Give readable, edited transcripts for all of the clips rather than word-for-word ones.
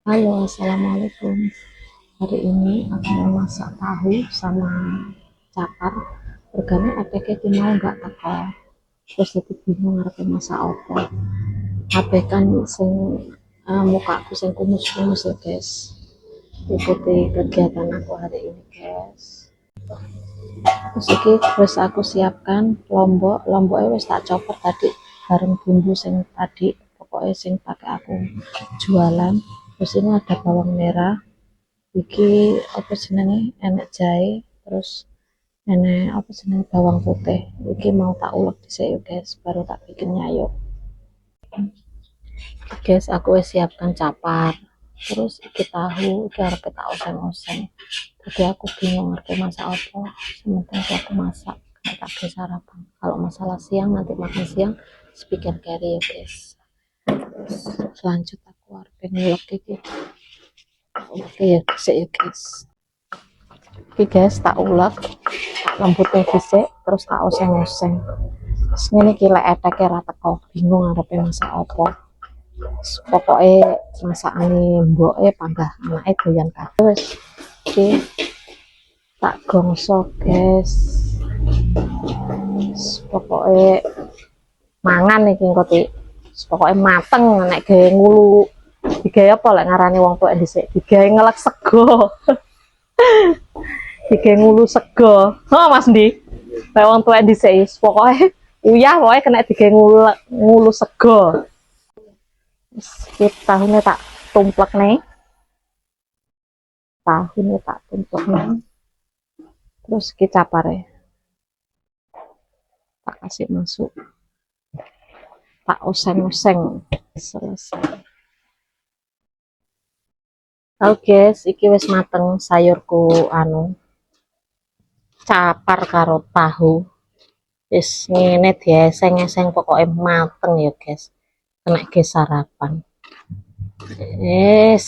Halo, assalamualaikum. Hari ini aku mau masak tahu sama capar. Regane adeke ki mau nggak teko. Terus jadi bingung arep masak apa. Kabeh kan sing mukaku sing kumus-kumus ya, guys. Ikuti kegiatan aku hari ini, guys. Terus iki wis aku siapkan lomboknya wis tak coper tadi bareng bumbu sing tadi. Pokoknya sing pakai aku jualan. Terus ini ada bawang merah, iki apa jenenge enek jahe, terus enek apa jenenge bawang putih. Iki mau tak ulek dhisik ya guys, baru tak bikinnya yuk. Guys, aku wis siapkan capar, terus iki tahu iki arep tak oseng-oseng. Jadi aku bingung arep masak apa, sementing aku masak kayak tak ke sarapan. Kalau masalah siang nanti makan siang speaker carry ya guys. Terus lanjut aku arep ngulek iki. Oke ya, dhisik ya guys. Oke guys, tak ulek, tak lembutnya dhisik, terus tak oseng-oseng. Terus ngene iki lek eteke ra teko, bingung arepe masak apa. Pokoknya masakane mboke panggah anake doyan kabeh wis. Iki tak gongso guys. Pokoknya mangan iki engko ti. Pokoknya mateng nek gawe ngulu. Digawe apa lek ngarani wong tuwek dhisik? Digawe ngelek sego. Digawe ngulu sego. Oh Mas Ndi. Lek wong tuwek dhisik pokoke uyah pokoke kena digawe ngulu sego. Wis tahune tak tumplekne. Tahune tak tumplekne. Terus ki capare tak kasih masuk. Tak oseng-oseng. Selesai. Oke, iki wis mateng sayurku capar karo tahu. Wis ngene dieseng-eseng pokoknya mateng ya, guys. Kena ke sarapan. Yes.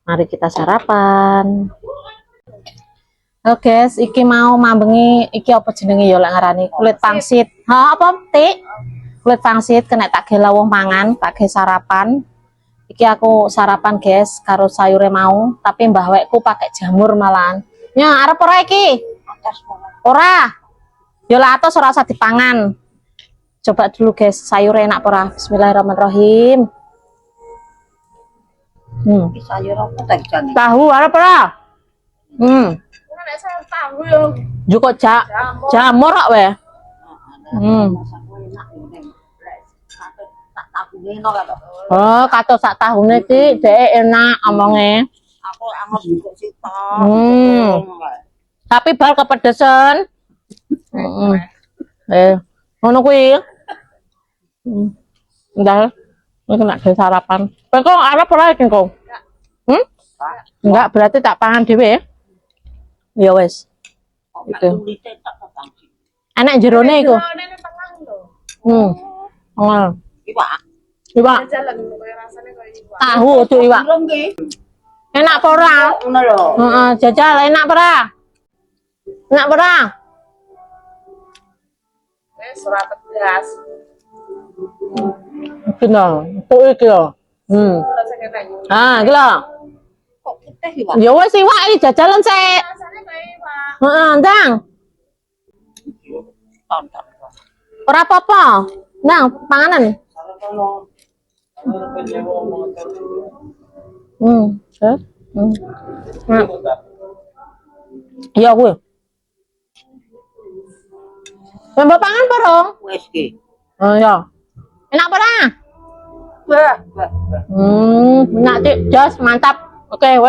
Mari kita sarapan. Oke, guys, iki mau mambengi iki apa jenenge ya lek ngarani kulit pangsit. Ha apa, Tik? Kulit pangsit kena tak ge lawuh mangan, tak ge sarapan. Iki aku sarapan guys karo sayure mau, tapi mbah wekku pakai jamur malahan. Nya arep ora iki? Ora. Yo lah atos ora usah dipangan. Coba dulu guys sayur enak ora? Bismillahirrahmanirrahim. Sayur apa tadi jane? Tahu arep ora? Tahu yo. Juko jamur kok we. Oh, kato sak tahune iki dhek enak omonge. Aku anggap juga sitok. Tapi bal kepedesan. Ngono kuwi. Ndal, ini kena ke sarapan. Kok arep ora iki kok? Enggak, berarti tak pangan dhewe ya. Ya wis. Itu. Enak jerone iku. Iwak. Iwak. Tahu tuh iwak. Enak apa ora? Ngono lho. Heeh, jajal enak apa ora? Enak apa ora? Wis ora pedas. Iki lho, tuh iki lho. Ah, iki lho. Kok putih iwak? Ya wis iwak iki jajalan sik. Rasane kaya iwak. Heeh, ndang. Tonton. Ora apa-apa. Ndang, panganan. Iya kuwi. Mbok pangan apa dong? Wis ki. Oh iya. Enak apa ora? Wah, Enak Cik, jos mantap. Oke,